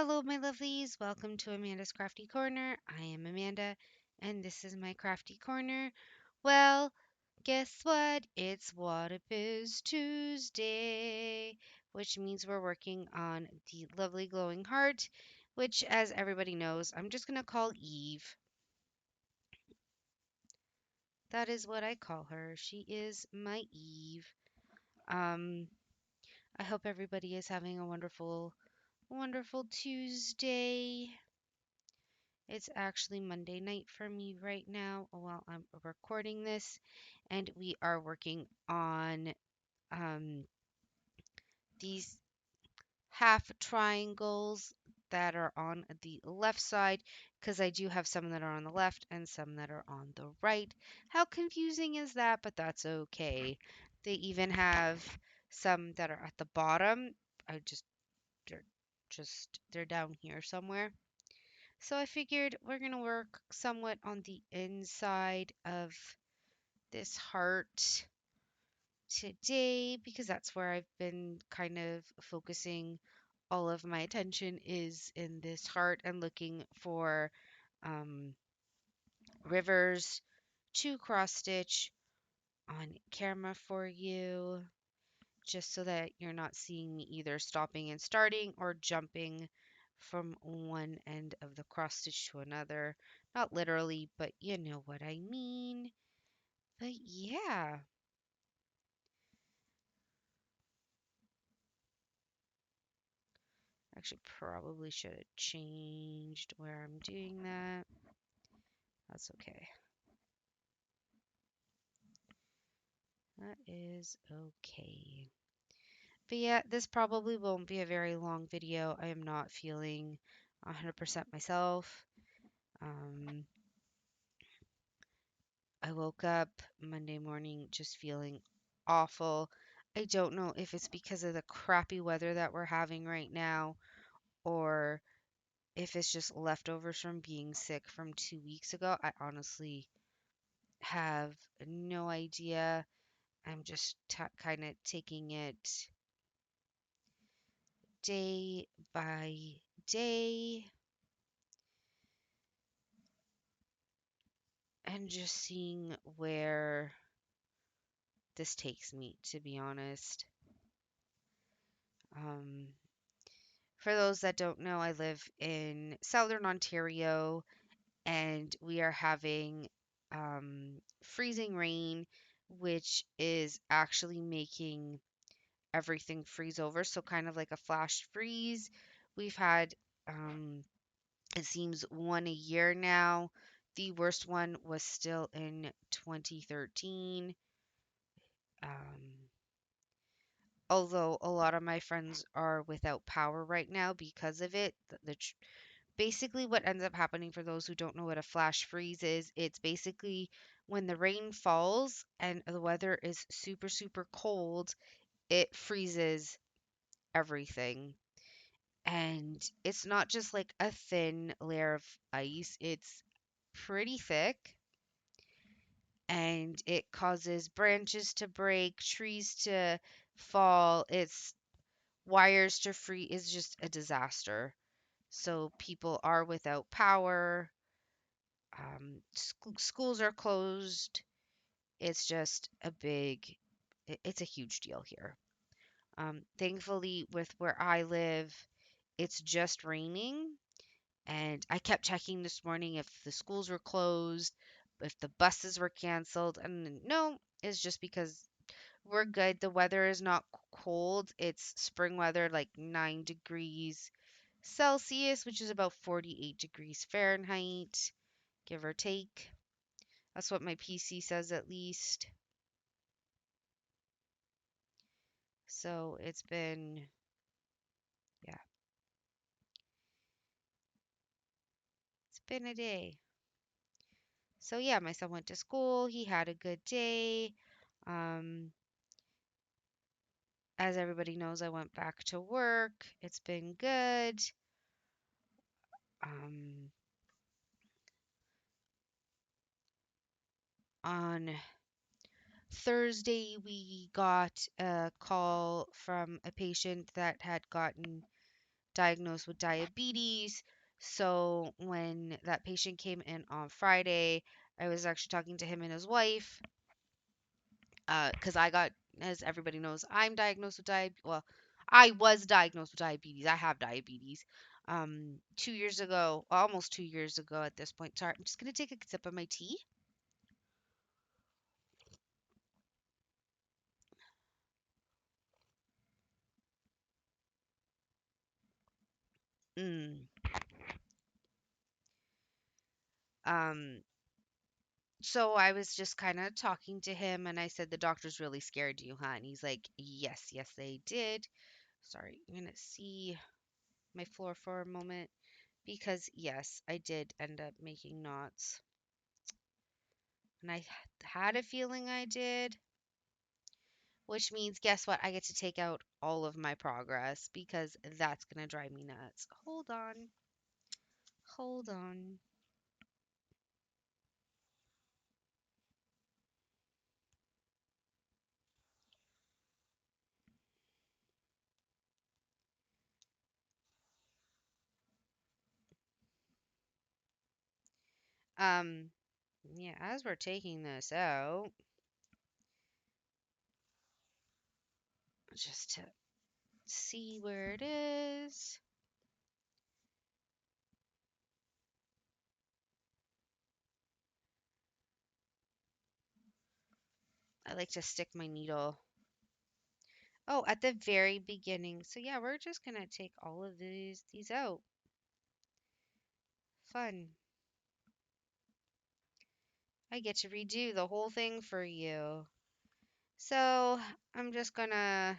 Hello, my lovelies. Welcome to Amanda's Crafty Corner. I am Amanda, and this is my Crafty Corner. Well, guess what? It's Wattobizz Tuesday, which means we're working on the lovely glowing heart, which, as everybody knows, I'm just going to call Eve. That is what I call her. She is my Eve. Um, I hope everybody is having a wonderful, wonderful Tuesday. It's actually Monday night for me right now while I'm recording this, and we are working on um, these half triangles that are on the left side because I do have some that are on the left and some that are on the right. How confusing is that? But that's okay. They even have some that are at the bottom. I just they're they're down here somewhere. So I figured we're going to work somewhat on the inside of this heart today because that's where I've been kind of focusing all of my attention is in this heart and looking for um, rivers to cross stitch on camera for you just so that you're not seeing me either stopping and starting or jumping from one end of the cross stitch to another. Not literally, but you know what I mean. But yeah, actually probably should have changed where I'm doing that. That's okay. That is okay. But yeah, this probably won't be a very long video. I am not feeling 100% myself. Um, I woke up Monday morning just feeling awful. I don't know if it's because of the crappy weather that we're having right now or if it's just leftovers from being sick from 2 weeks ago. I honestly have no idea. I'm just kind of taking it day by day and just seeing where this takes me, to be honest. Um, For those that don't know, I live in Southern Ontario and we are having freezing rain, which is actually making everything freeze over. So, kind of like a flash freeze. We've had, it seems, one a year now. The worst one was still in 2013. Um, Although a lot of my friends are without power right now because of it, basically what ends up happening for those who don't know what a flash freeze is, it's basically when the rain falls and the weather is super, super cold, it freezes everything. And it's not just like a thin layer of ice, it's pretty thick and it causes branches to break, trees to fall, it's wires to freeze, is just a disaster. So people are without power. Schools are closed. It's just it's a huge deal here. Thankfully, with where I live, it's just raining. And I kept checking this morning if the schools were closed, if the buses were canceled. And no, it's just because we're good. The weather is not cold. It's spring weather, like 9 degrees Celsius, which is about 48 degrees Fahrenheit, give or take. That's what my PC says at least. So yeah, it's been a day. So yeah, my son went to school. He had a good day. Um, as everybody knows, I went back to work. It's been good. Um, on Thursday, we got a call from a patient that had gotten diagnosed with diabetes. So when that patient came in on Friday, I was actually talking to him and his wife, because I got, as everybody knows, I'm diagnosed with diabetes. Well, I was diagnosed with diabetes. I have diabetes. 2 years ago, almost 2 years ago at this point. Sorry, I'm just gonna take a sip of my tea. Mm. Um, so I was just kind of talking to him and I said, the doctors really scared you, huh? And he's like, yes, yes, they did. Sorry, I'm gonna see my floor for a moment because yes, I did end up making knots. And I had a feeling I did, which means guess what? I get to take out all of my progress because that's gonna drive me nuts. Hold on. Hold on. Um, yeah, as we're taking this out, just to see where it is. I like to stick my needle. Oh, at the very beginning. So yeah, we're just gonna take all of these out. Fun. I get to redo the whole thing for you. So I'm just gonna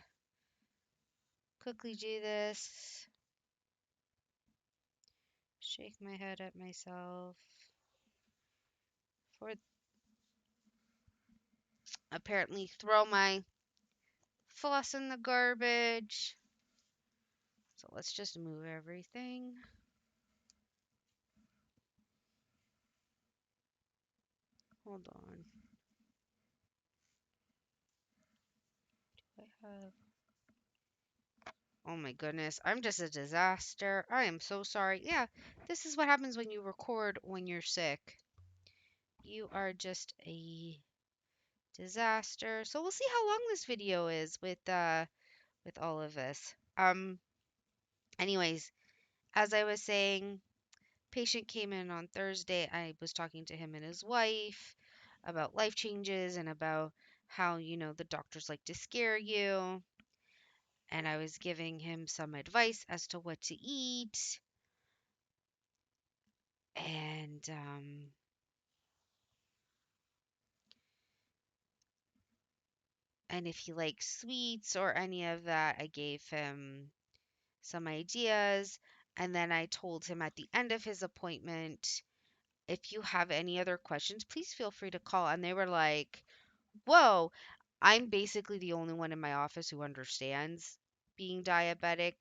quickly do this. Shake my head at myself. For apparently throw my floss in the garbage. So let's just move everything. Hold on. I have. Oh my goodness, I'm just a disaster. I am so sorry. Yeah, this is what happens when you record when you're sick. You are just a disaster. So we'll see how long this video is with all of this. Anyways, as I was saying, patient came in on Thursday. I was talking to him and his wife about life changes and about how, the doctors like to scare you. And I was giving him some advice as to what to eat. And if he likes sweets or any of that, I gave him some ideas. And then I told him at the end of his appointment, if you have any other questions, please feel free to call. And they were like, whoa, I'm basically the only one in my office who understands being diabetic.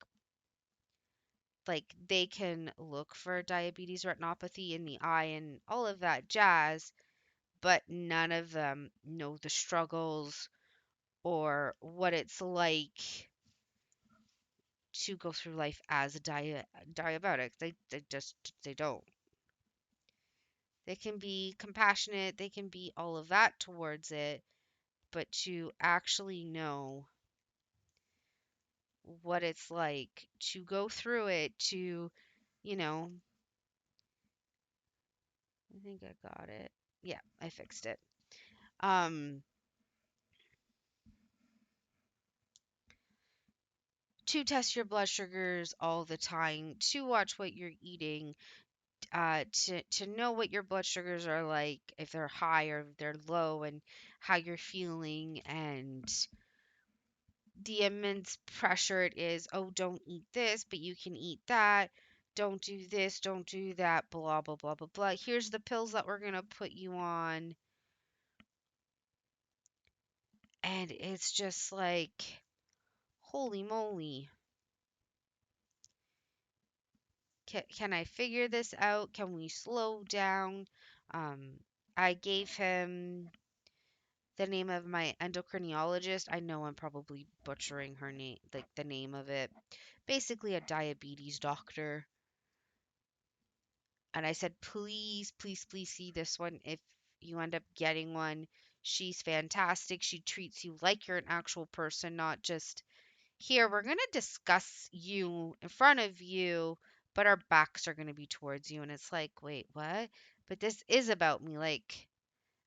Like, they can look for diabetes retinopathy in the eye and all of that jazz, but none of them know the struggles or what it's like to go through life as a diabetic. They just they don't. They can be compassionate, they can be all of that towards it, but to actually know what it's like to go through it, to, you know, I think I got it. Yeah, I fixed it. Um, to test your blood sugars all the time, to watch what you're eating, to know what your blood sugars are like, if they're high or if they're low, and how you're feeling, and the immense pressure it is. Oh, don't eat this, but you can eat that. Don't do this, don't do that, blah, blah, blah, blah, blah. Here's the pills that we're going to put you on. And it's just like, holy moly. Can I figure this out? Can we slow down? Um, I gave him the name of my endocrinologist. I know I'm probably butchering her name, like the name of it. Basically, a diabetes doctor. And I said, please, please, please see this one if you end up getting one. She's fantastic. She treats you like you're an actual person, not just here, we're going to discuss you in front of you, but our backs are going to be towards you. And it's like, wait, what? But this is about me. Like,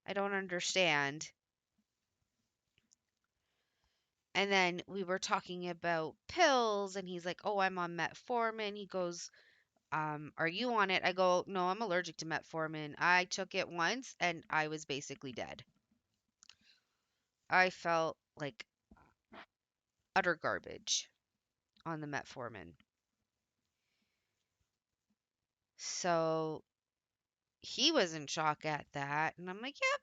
I don't understand. And then we were talking about pills, and he's like, oh, I'm on metformin. He goes, are you on it? I go, no, I'm allergic to metformin. I took it once and I was basically dead. I felt like utter garbage on the metformin. So he was in shock at that. And I'm like, yep.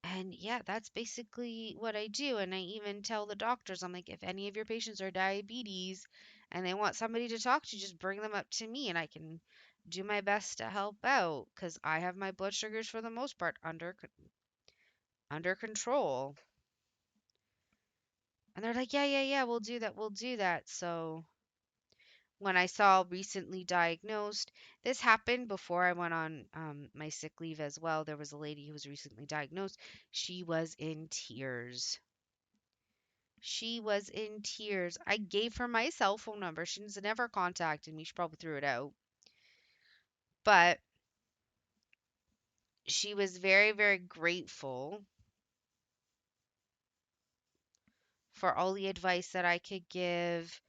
And yeah, that's basically what I do. And I even tell the doctors, I'm like, if any of your patients are diabetes and they want somebody to talk to, just bring them up to me and I can do my best to help out because I have my blood sugars for the most part under control. And they're like, yeah, yeah, yeah, we'll do that. We'll do that. So when I saw recently diagnosed, this happened before I went on my sick leave as well. There was a lady who was recently diagnosed. She was in tears. She was in tears. I gave her my cell phone number. She's never contacted me. She probably threw it out. But she was very, very grateful for all the advice that I could give.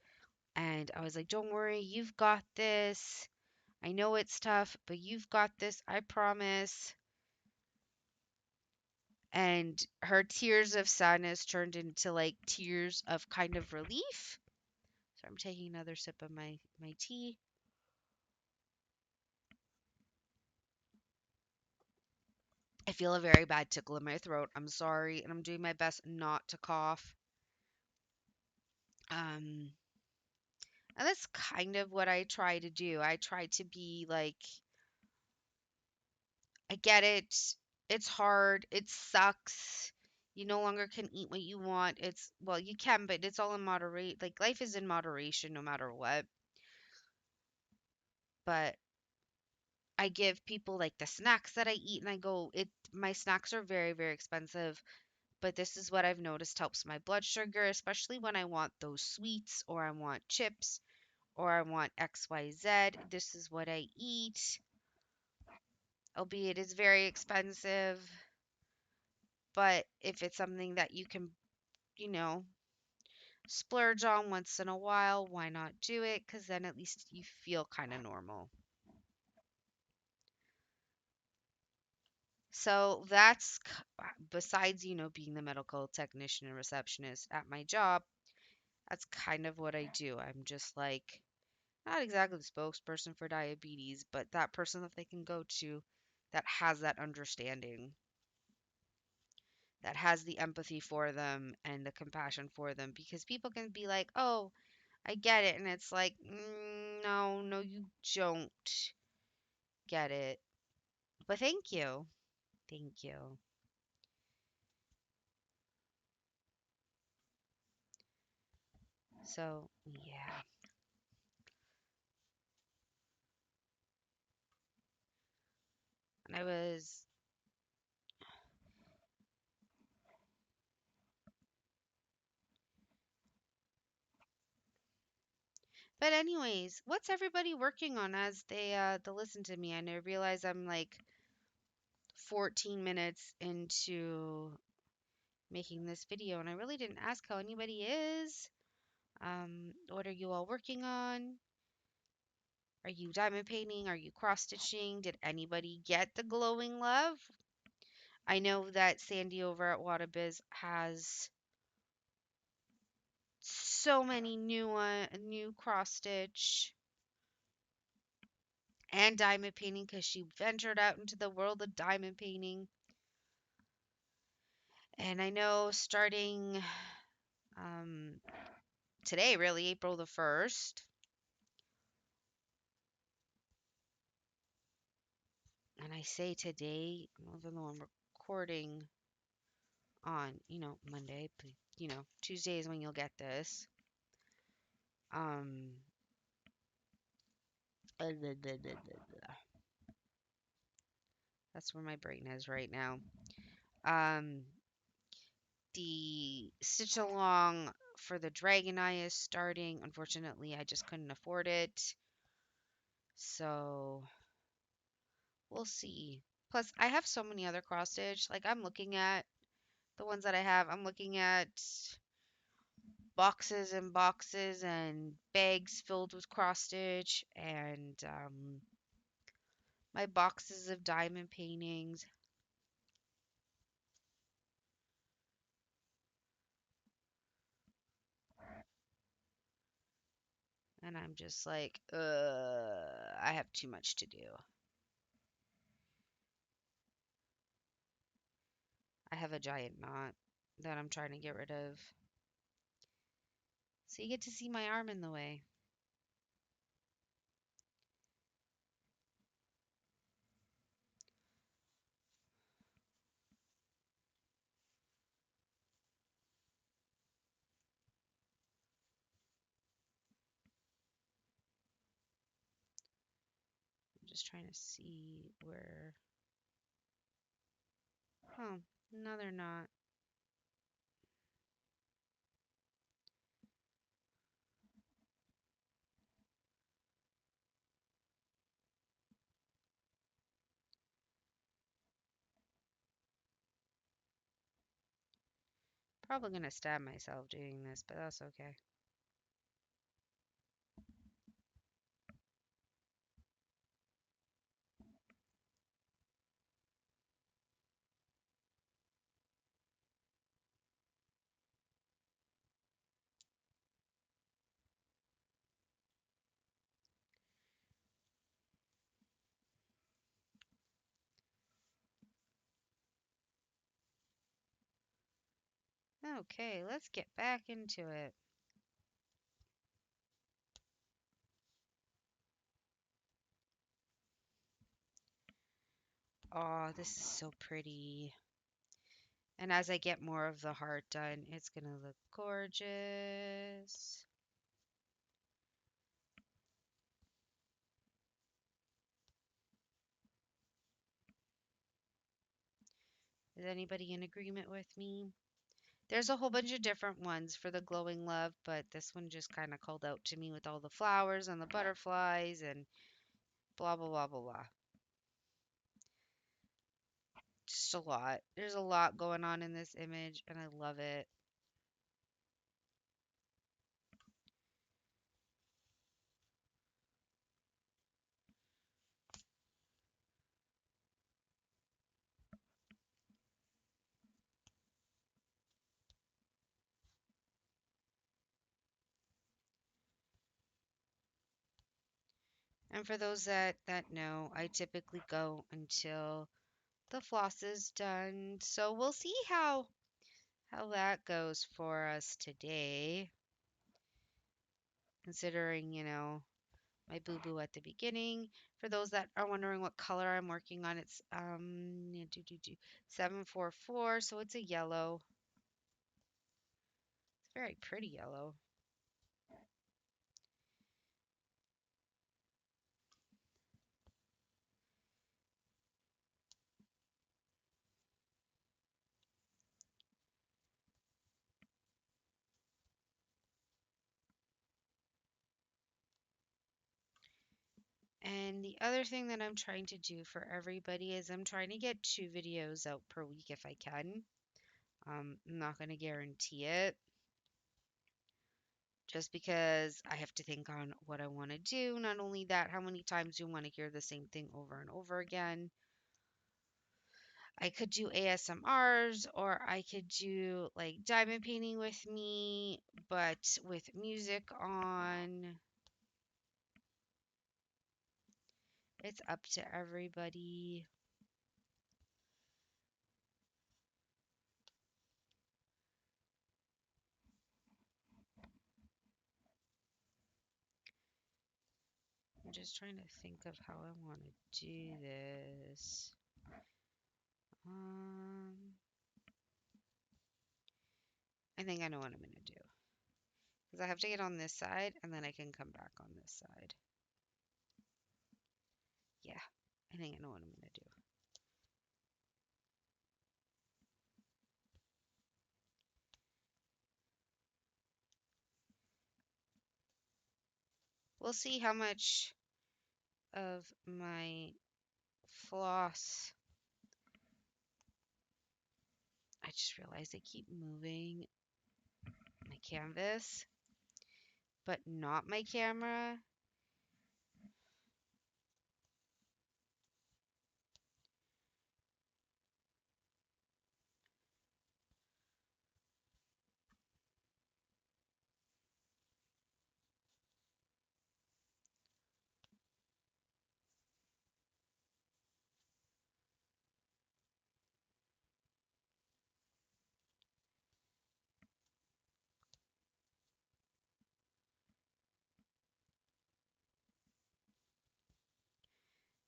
And I was like, don't worry, you've got this. I know it's tough, but you've got this. I promise. And her tears of sadness turned into like tears of kind of relief. So I'm taking another sip of my tea. I feel a very bad tickle in my throat. I'm sorry, and I'm doing my best not to cough. Um, and that's kind of what I try to do. I try to be like, I get it. It's hard. It sucks. You no longer can eat what you want. It's, well, you can, but it's all in moderate. Like, life is in moderation no matter what. But I give people like the snacks that I eat, and I go, my snacks are very, very expensive. But this is what I've noticed helps my blood sugar, especially when I want those sweets or I want chips or I want XYZ. This is what I eat, albeit it's very expensive. But if it's something that you can, you know, splurge on once in a while, why not do it? Because then at least you feel kind of normal. So that's besides, being the medical technician and receptionist at my job, that's kind of what I do. I'm just like, not exactly the spokesperson for diabetes, but that person that they can go to that has that understanding, that has the empathy for them and the compassion for them. Because people can be like, oh, I get it. And it's like, no, no, you don't get it. But thank you. Thank you. So, yeah. And I was, but anyways, what's everybody working on as they listen to me? And I realize I'm like 14 minutes into making this video, and I really didn't ask how anybody is. What are you all working on? Are you diamond painting? Are you cross stitching? Did anybody get the glowing love? I know that Sandy over at Wattobizz has so many new cross stitch and diamond painting because she ventured out into the world of diamond painting. And I know starting um, today, really, April the 1st, And I say today, even though I'm recording on, Monday, but, Tuesday is when you'll get this. Um, that's where my brain is right now. Um, the stitch along for the Dragon Eye is starting. Unfortunately, I just couldn't afford it. So we'll see. Plus, I have so many other cross stitch. Like I'm looking at the ones that I have. I'm looking at boxes and boxes and bags filled with cross stitch and my boxes of diamond paintings. And I'm just like, I have too much to do. I have a giant knot that I'm trying to get rid of. So you get to see my arm in the way. I'm just trying to see where. Oh, no, they're not. Probably gonna stab myself doing this, but that's okay. Okay, let's get back into it. Oh, this is so pretty. And as I get more of the heart done, it's gonna look gorgeous. Is anybody in agreement with me? There's a whole bunch of different ones for the glowing love, but this one just kind of called out to me with all the flowers and the butterflies and blah, blah, blah, blah, blah. Just a lot. There's a lot going on in this image, and I love it. And for those that know, I typically go until the floss is done. So we'll see how that goes for us today. Considering, my boo-boo at the beginning. For those that are wondering what color I'm working on, it's 744, so it's a yellow. It's a very pretty yellow. And the other thing that I'm trying to do for everybody is I'm trying to get 2 videos out per week if I can. I'm not going to guarantee it just because I have to think on what I want to do. Not only that, how many times you want to hear the same thing over and over again. I could do ASMRs or I could do like diamond painting with me, but with music on. It's up to everybody. I'm just trying to think of how I want to do this. I think I know what I'm going to do. Because I have to get on this side, and then I can come back on this side. Yeah, I think I know what I'm going to do. We'll see how much of my floss. I just realized I keep moving my canvas, but not my camera.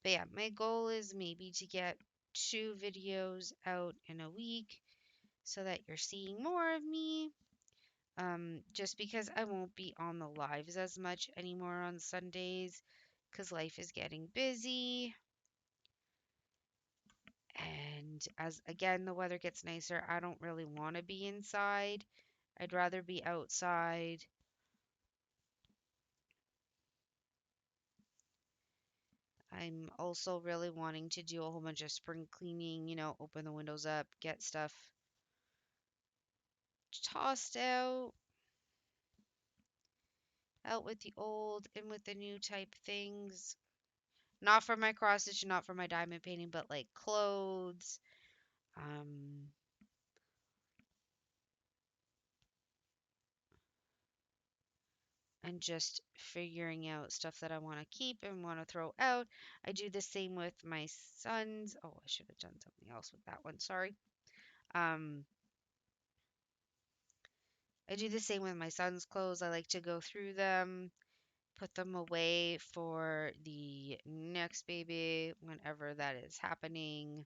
But yeah, my goal is maybe to get 2 videos out in a week so that you're seeing more of me. Just because I won't be on the lives as much anymore on Sundays because life is getting busy. And as again, the weather gets nicer, I don't really want to be inside. I'd rather be outside. I'm also really wanting to do a whole bunch of spring cleaning, open the windows up, get stuff tossed out with the old, in with the new type things. Not for my cross stitch, not for my diamond painting, but like clothes. Um, and just figuring out stuff that I want to keep and want to throw out. I do the same with my sons. Oh, I should have done something else with that one. Sorry. Um, I do the same with my son's clothes. I like to go through them, put them away for the next baby whenever that is happening.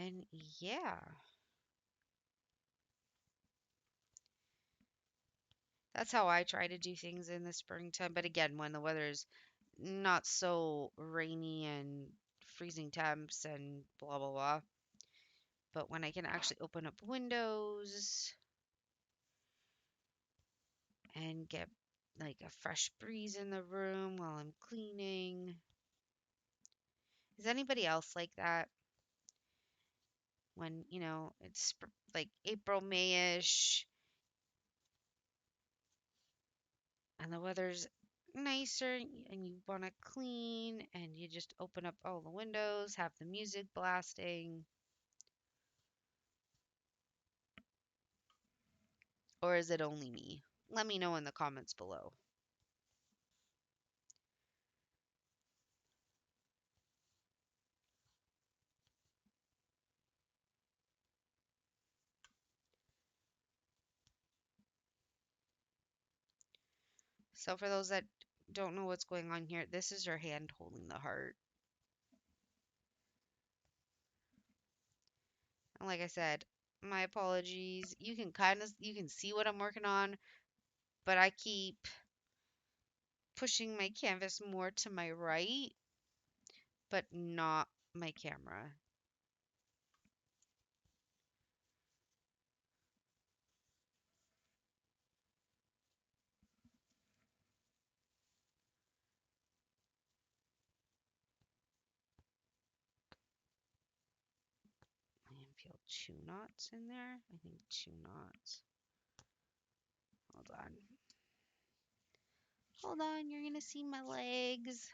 And yeah, that's how I try to do things in the springtime. But again, when the weather's not so rainy and freezing temps and blah, blah, blah. But when I can actually open up windows and get like a fresh breeze in the room while I'm cleaning. Is anybody else like that? When, it's like April, May-ish, and the weather's nicer and you want to clean and you just open up all the windows, have the music blasting. Or is it only me? Let me know in the comments below. So for those that don't know what's going on here, this is her hand holding the heart. And like I said, my apologies. You can see what I'm working on, but I keep pushing my canvas more to my right, but not my camera. I feel 2 knots in there. I think 2 knots. Hold on. Hold on, you're gonna see my legs.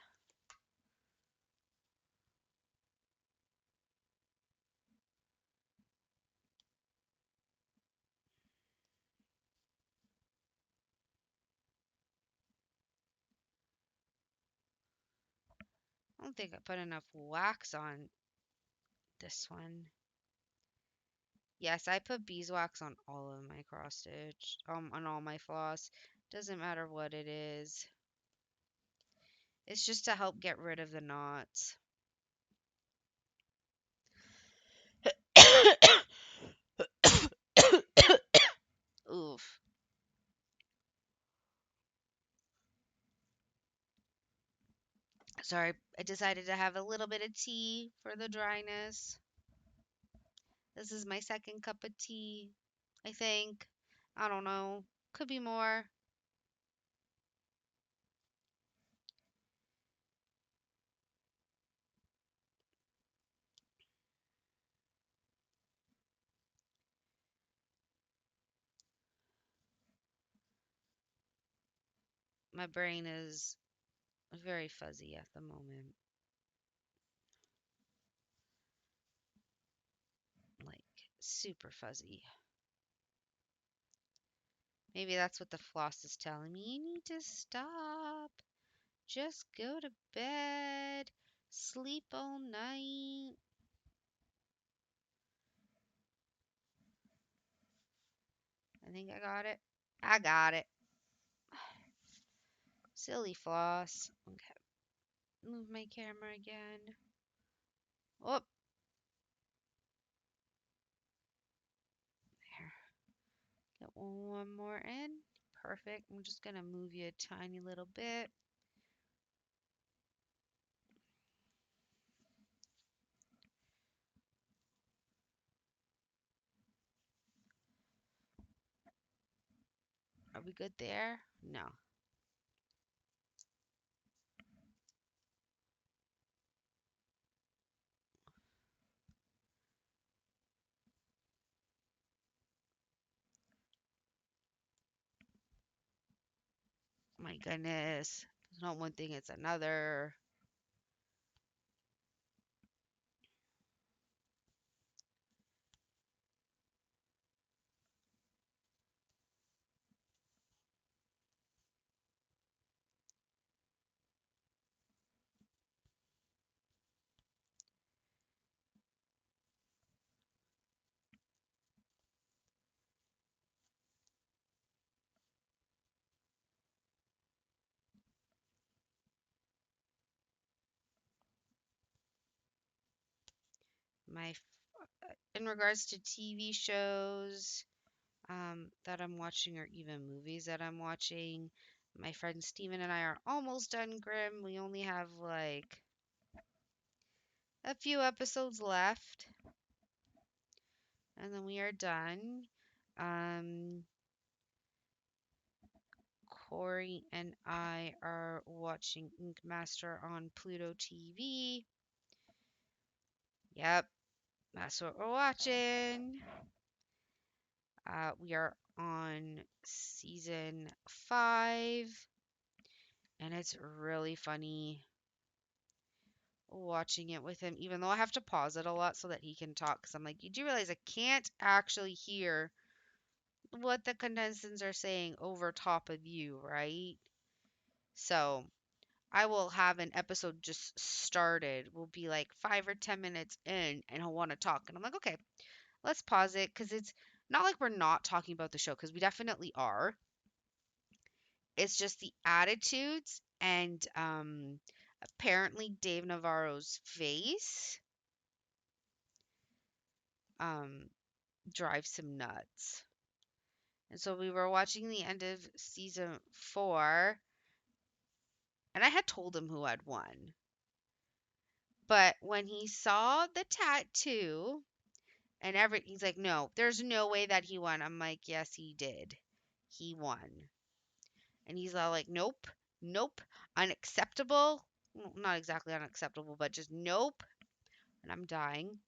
I don't think I put enough wax on this one. Yes, I put beeswax on all of my cross stitch, on all my floss. Doesn't matter what it is. It's just to help get rid of the knots. Oof. Sorry, I decided to have a little bit of tea for the dryness. This is my second cup of tea, I think. I don't know. Could be more. My brain is very fuzzy at the moment. Like, super fuzzy. Maybe that's what the floss is telling me. You need to stop. Just go to bed. Sleep all night. I think I got it. I got it. Silly floss. Okay. Move my camera again. Oh, there. Get one more in. Perfect. I'm just going to move you a tiny little bit. Are we good there? No. My goodness. It's not one thing, it's another. My in regards to TV shows that I'm watching or even movies that I'm watching, my friend Steven and I are almost done Grimm. We only have like a few episodes left, and then we are done. Um, Corey and I are watching Ink Master on Pluto TV. Yep, that's what we're watching. We are on season 5, and it's really funny watching it with him, even though I have to pause it a lot so that he can talk. Because I'm like, you do realize I can't actually hear what the contestants are saying over top of you, right? So I will have an episode just started. We'll be like 5 or 10 minutes in, and he'll want to talk. And I'm like, okay, let's pause it because it's not like we're not talking about the show because we definitely are. It's just the attitudes and apparently Dave Navarro's face um drives him nuts. And so we were watching the end of season 4, and I had told him who had won. But when he saw the tattoo and he's like, no, there's no way that he won. I'm like, yes, he did. He won. And he's all like, nope, nope, unacceptable. Well, not exactly unacceptable, but just nope. And I'm dying.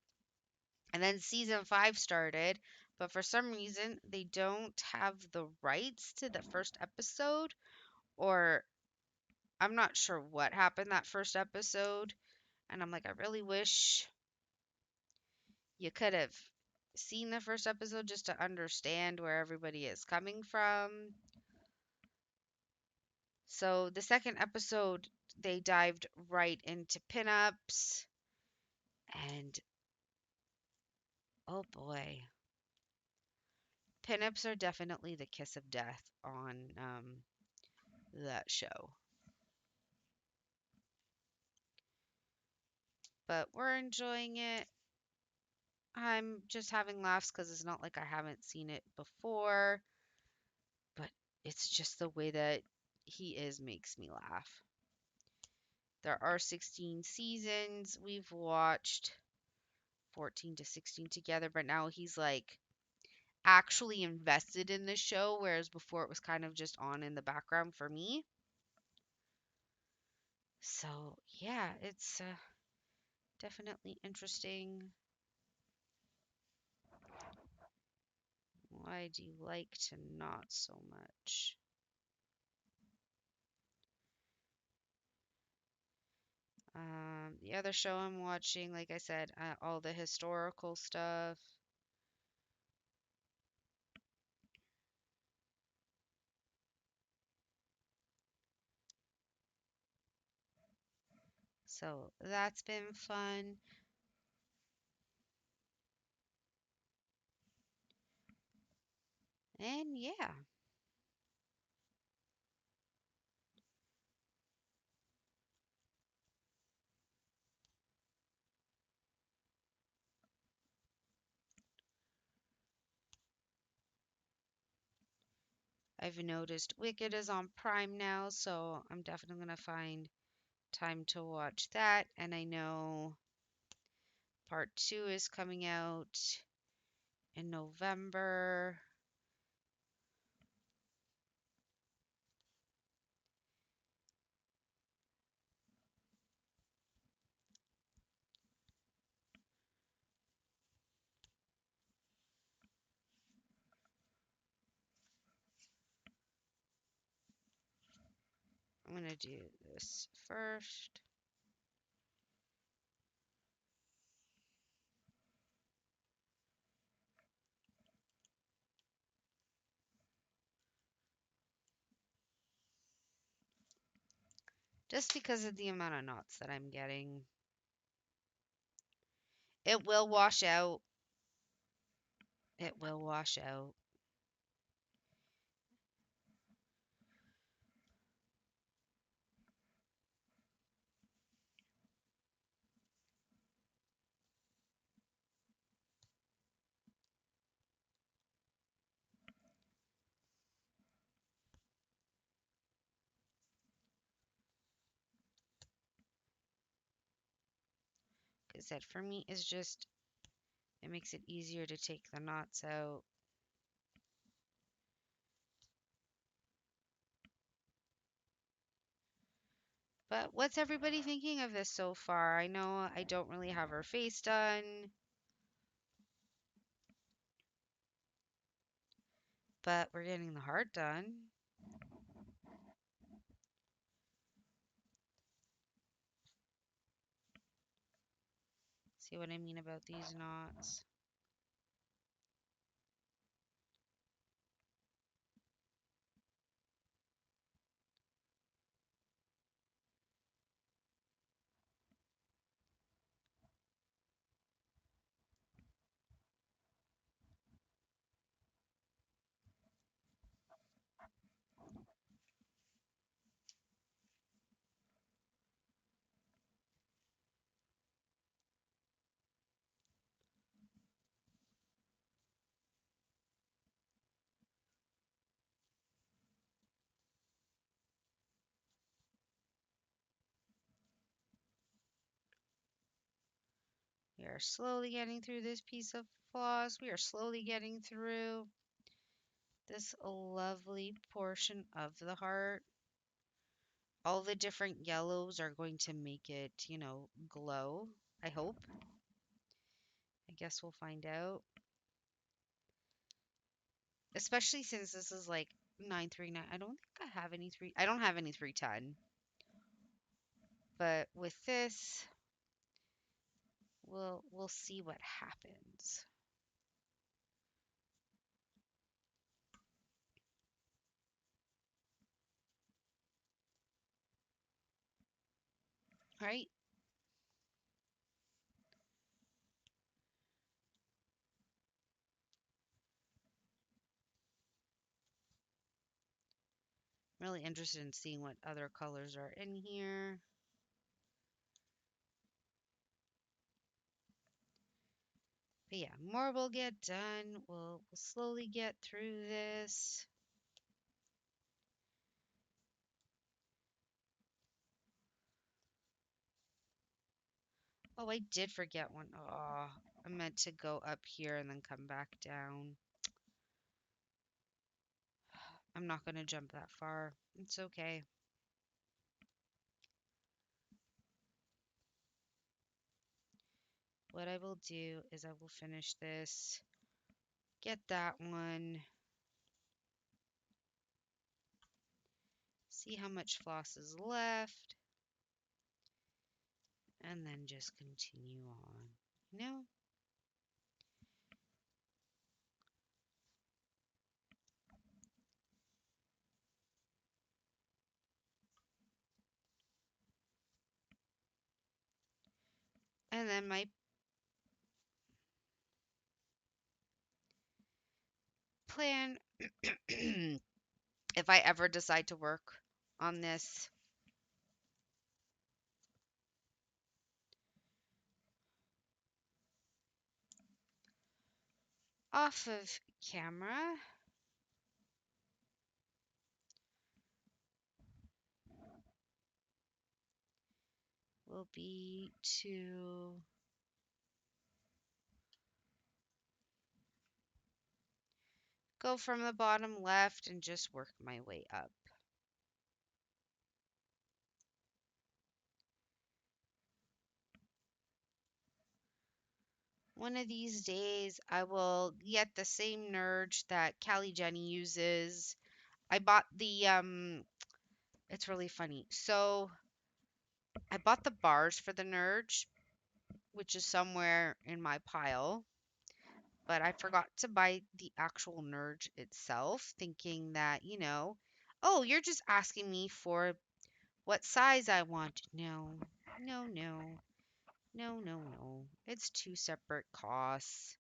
And then season 5 started, but for some reason they don't have the rights to the first episode, or I'm not sure what happened that first episode. And I'm like, I really wish you could have seen the first episode just to understand where everybody is coming from. So the second episode, they dived right into pinups, and oh boy, pinups are definitely the kiss of death on that show. but we're enjoying it. I'm just having laughs because it's not like I haven't seen it before, but it's just the way that he is makes me laugh. There are 16 seasons. We've watched 14 to 16 together, but now he's like actually invested in the show, whereas before it was kind of just on in the background for me. So, yeah, it's definitely interesting. Why do you like to not so much? The other show I'm watching, like I said, all the historical stuff. So that's been fun. And yeah, I've noticed Wicked is on Prime now, so I'm definitely going to find time to watch that. And I know part two is coming out in November. I'm going to do this first. Just because of the amount of knots that I'm getting. It will wash out. It will wash out. Like I said, for me, it's just, it makes it easier to take the knots out. But what's everybody thinking of this so far? I know I don't really have her face done, but we're getting the heart done. See what I mean about these knots? We are slowly getting through this piece of floss. We are slowly getting through this lovely portion of the heart. All the different yellows are going to make it, glow, I hope. I guess we'll find out. Especially since this is like 939. I don't think I have any I don't have any 310. But with this, we'll see what happens. All right. I'm really interested in seeing what other colors are in here. But yeah, more will get done. We'll slowly get through this. Oh, I did forget one. Oh, I meant to go up here and then come back down. I'm not going to jump that far. It's okay. What I will do is I will finish this, get that one, see how much floss is left, and then just continue on. You know? And then my plan, if I ever decide to work on this off of camera, will be to go from the bottom left and just work my way up. One of these days, I will get the same Nerge that Callie Jenny uses. I bought it's really funny. So I bought the bars for the Nerge, which is somewhere in my pile, but I forgot to buy the actual Nerge itself, thinking that, oh, you're just asking me for what size I want. No, no, no, no, no, no. It's two separate costs.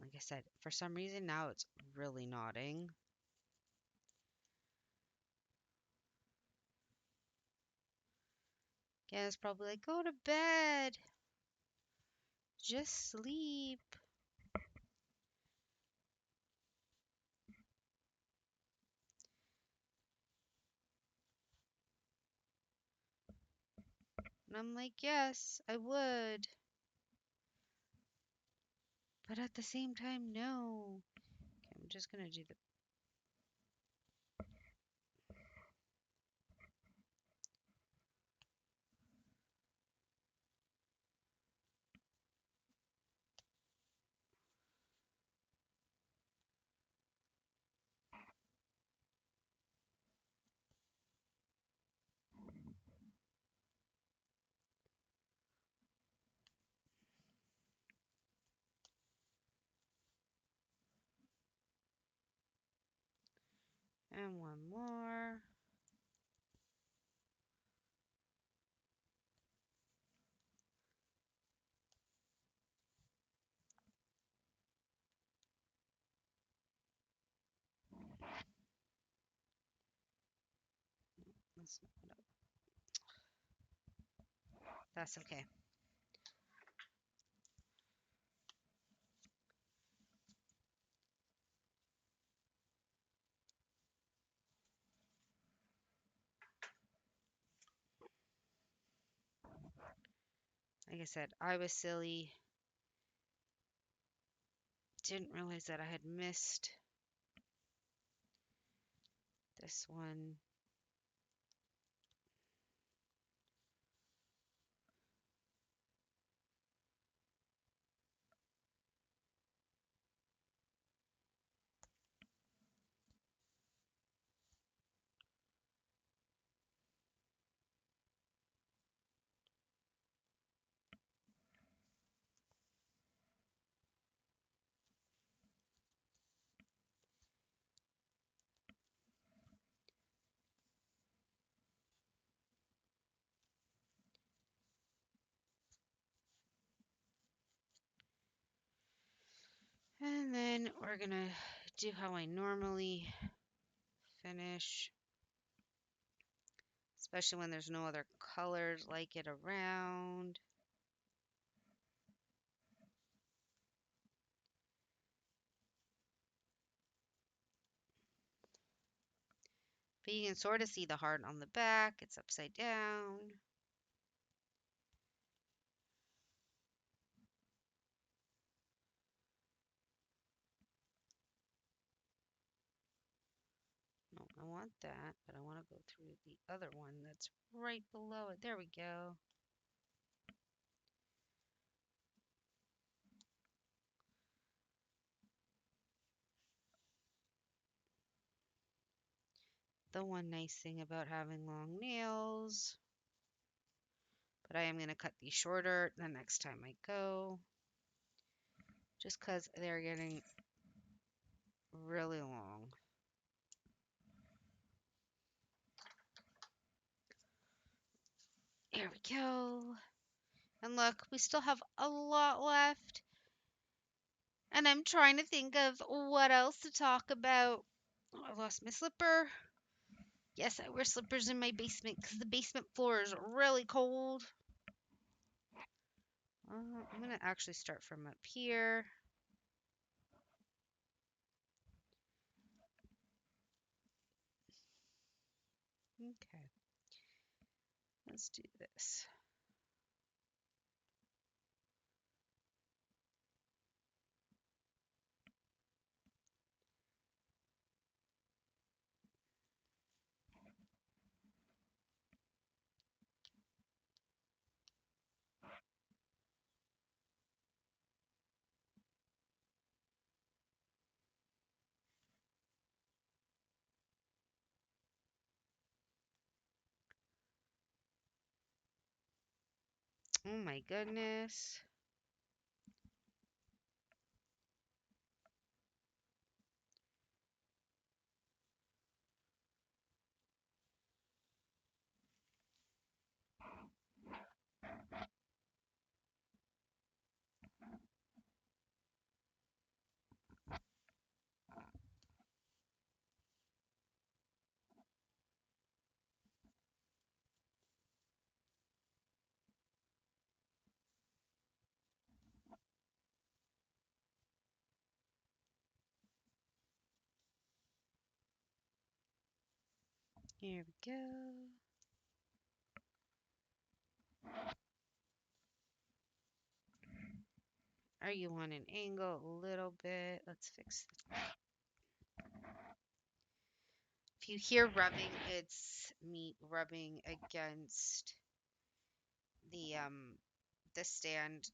Like I said, for some reason now it's really nodding. Yeah, it's probably like, go to bed. Just sleep. And I'm like, yes, I would. But at the same time, no. Okay, I'm just going to do the. And one more. That's okay. Like I said, I was silly. Didn't realize that I had missed this one. And then we're going to do how I normally finish, especially when there's no other colors like it around. But you can sort of see the heart on the back. It's upside down. No, I want that, but I want to go through the other one that's right below it. There we go. The one nice thing about having long nails. But I am going to cut these shorter the next time I go. Just because they're getting really long. There we go. And look, we still have a lot left. And I'm trying to think of what else to talk about. Oh, I lost my slipper. Yes, I wear slippers in my basement because the basement floor is really cold. I'm going to actually start from up here. Okay. Let's do this. Oh my goodness. Here we go. Are you on an angle a little bit? Let's fix this. If you hear rubbing, it's me rubbing against the stand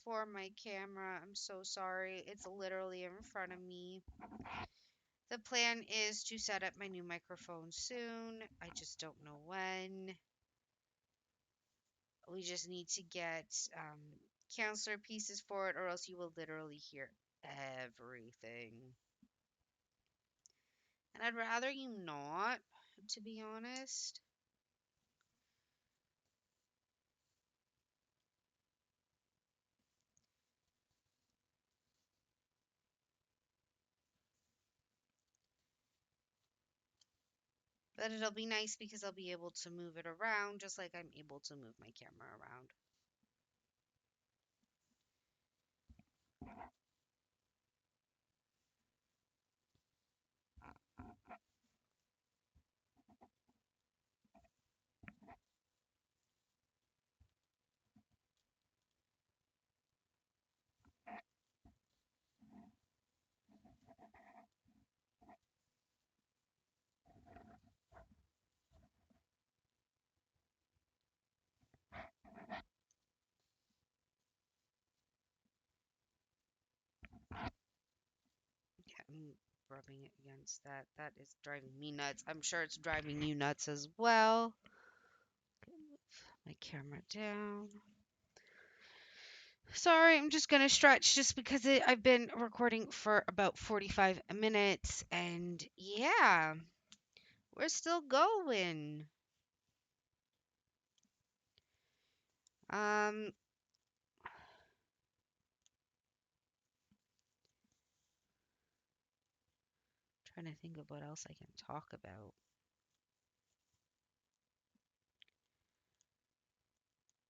for my camera. I'm so sorry. It's literally in front of me. The plan is to set up my new microphone soon. I just don't know when. We just need to get counselor pieces for it, or else you will literally hear everything. And I'd rather you not, to be honest. But it'll be nice because I'll be able to move it around just like I'm able to move my camera around. Okay, I'm rubbing it against that. That is driving me nuts. I'm sure it's driving you nuts as well. Move my camera down. Sorry, I'm just gonna stretch just because I've been recording for about 45 minutes, and yeah, we're still going. Trying Trying to think of what else I can talk about.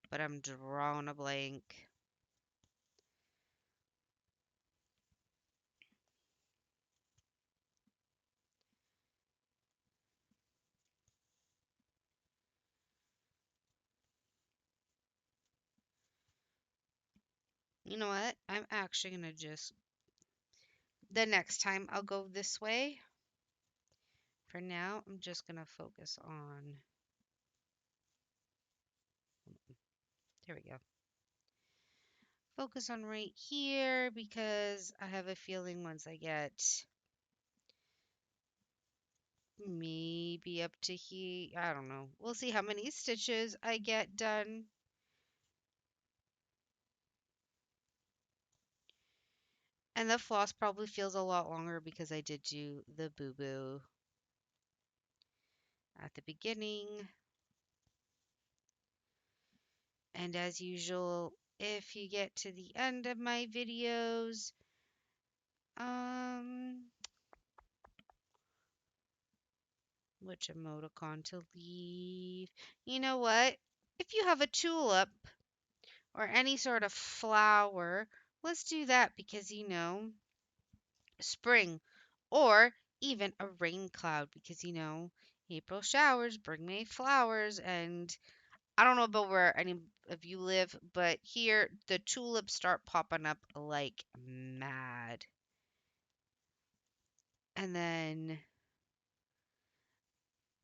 But I'm drawing a blank. You know what? I'm actually going to just, the next time I'll go this way. For now, I'm just going to focus on, there we go. Focus on right here because I have a feeling once I get maybe up to here, I don't know. We'll see how many stitches I get done. And the floss probably feels a lot longer because I did do the boo-boo at the beginning. And as usual, if you get to the end of my videos, which emoticon to leave? You know what? If you have a tulip or any sort of flower, let's do that because, spring, or even a rain cloud because, April showers bring May flowers. And I don't know about where any of you live, but here the tulips start popping up like mad. And then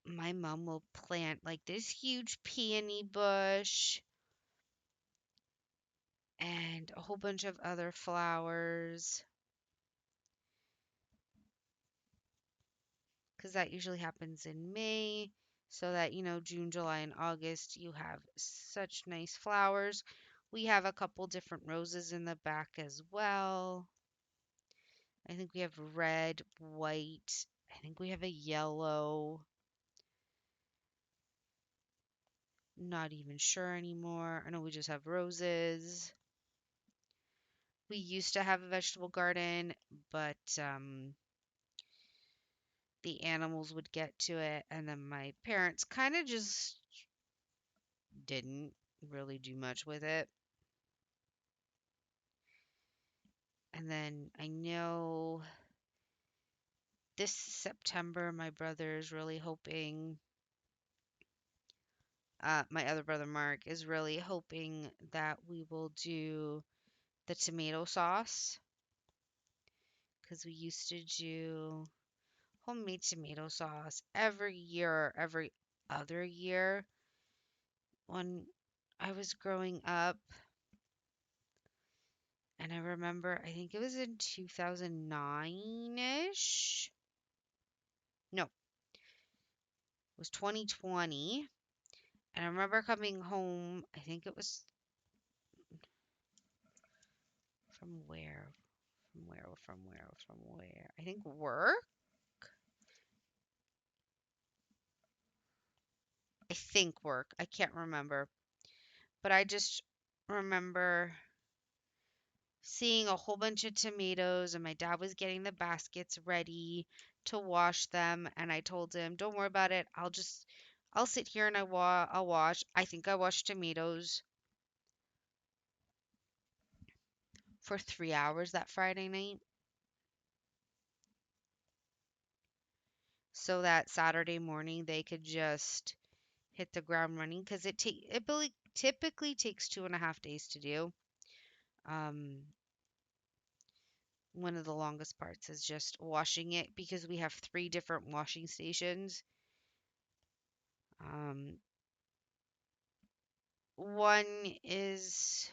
my mom will plant like this huge peony bush and a whole bunch of other flowers because that usually happens in May. So that, June, July, and August, you have such nice flowers. We have a couple different roses in the back as well. I think we have red, white. I think we have a yellow. Not even sure anymore. I know we just have roses. We used to have a vegetable garden, but the animals would get to it, and then my parents kind of just didn't really do much with it. And then I know this September, my brother is really hoping, my other brother Mark is really hoping that we will do the tomato sauce because we used to do homemade tomato sauce every year, every other year when I was growing up. And I remember, I think it was in 2009-ish. No, it was 2020. And I remember coming home, I think it was from where? From where? From where? From where? I think work? I think work. I can't remember. But I just remember seeing a whole bunch of tomatoes, and my dad was getting the baskets ready to wash them. And I told him, "Don't worry about it. I'll sit here and I'll wash." I think I washed tomatoes for 3 hours that Friday night, so that Saturday morning they could just hit the ground running because typically takes 2.5 days to do. Um, one of the longest parts is just washing it because we have three different washing stations. Um, one is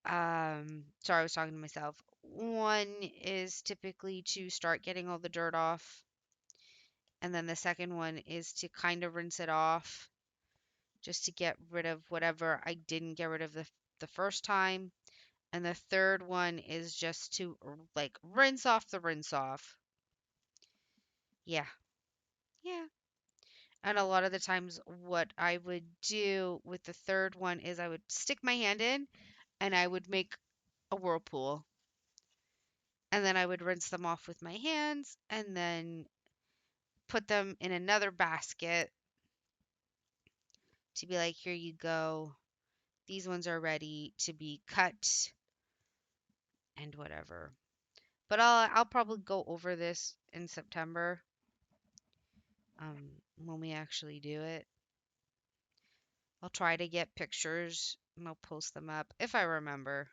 sorry, I was talking to myself. One is typically to start getting all the dirt off, and then the second one is to kind of rinse it off just to get rid of whatever I didn't get rid of the first time. And the third one is just to like rinse off the rinse off. Yeah. Yeah. And a lot of the times, what I would do with the third one is I would stick my hand in and I would make a whirlpool. And then I would rinse them off with my hands and then put them in another basket to be like, here you go. These ones are ready to be cut and whatever. But I'll probably go over this in September, when we actually do it. I'll try to get pictures and I'll post them up if I remember.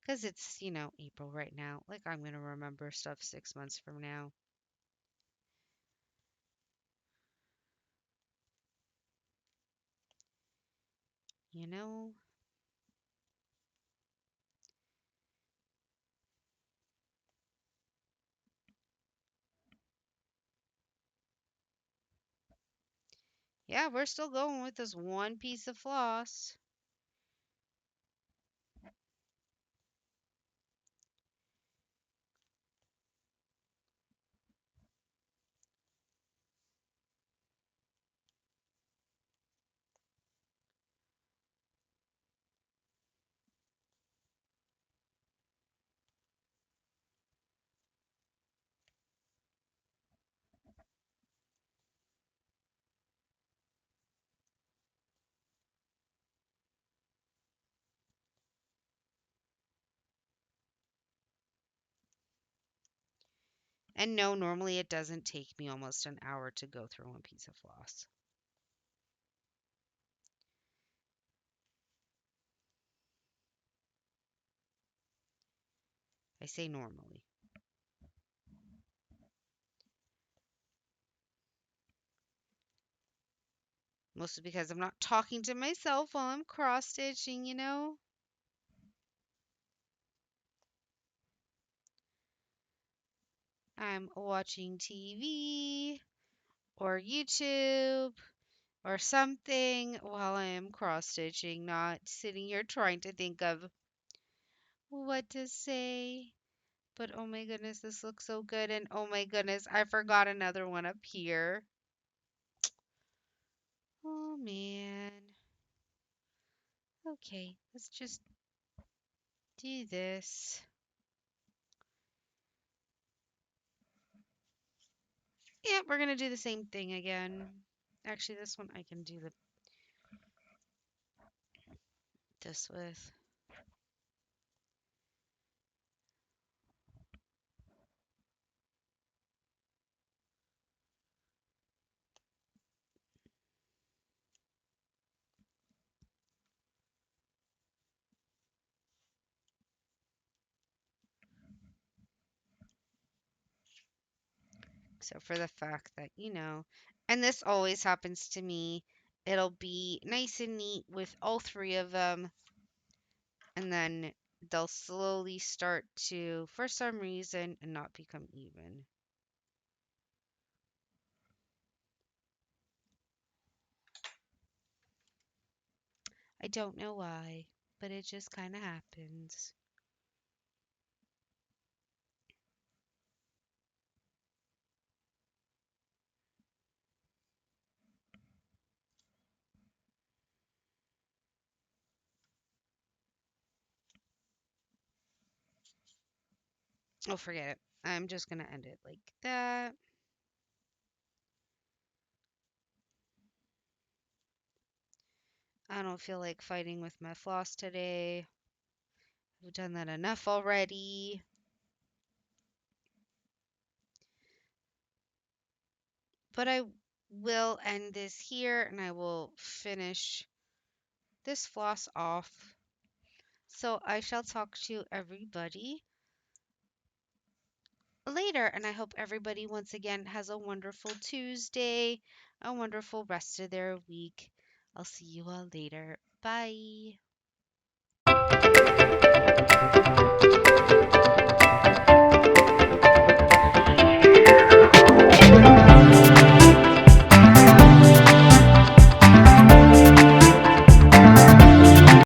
Because it's, April right now. Like, I'm going to remember stuff 6 months from now. You know? Yeah, we're still going with this one piece of floss. And no, normally it doesn't take me almost an hour to go through one piece of floss. I say normally. Mostly because I'm not talking to myself while I'm cross stitching. I'm watching TV or YouTube or something while I am cross stitching, not sitting here trying to think of what to say. But oh my goodness, this looks so good. And oh my goodness, I forgot another one up here. Oh man. Okay, let's just do this. Yeah, we're gonna do the same thing again. Actually, this one I can do this with. So for the fact that, and this always happens to me, it'll be nice and neat with all three of them, and then they'll slowly start to, for some reason, not become even. I don't know why, but it just kind of happens. Oh, forget it. I'm just going to end it like that. I don't feel like fighting with my floss today. I've done that enough already. But I will end this here and I will finish this floss off. So I shall talk to everybody later, and I hope everybody once again has a wonderful Tuesday, a wonderful rest of their week. I'll see you all later. Bye.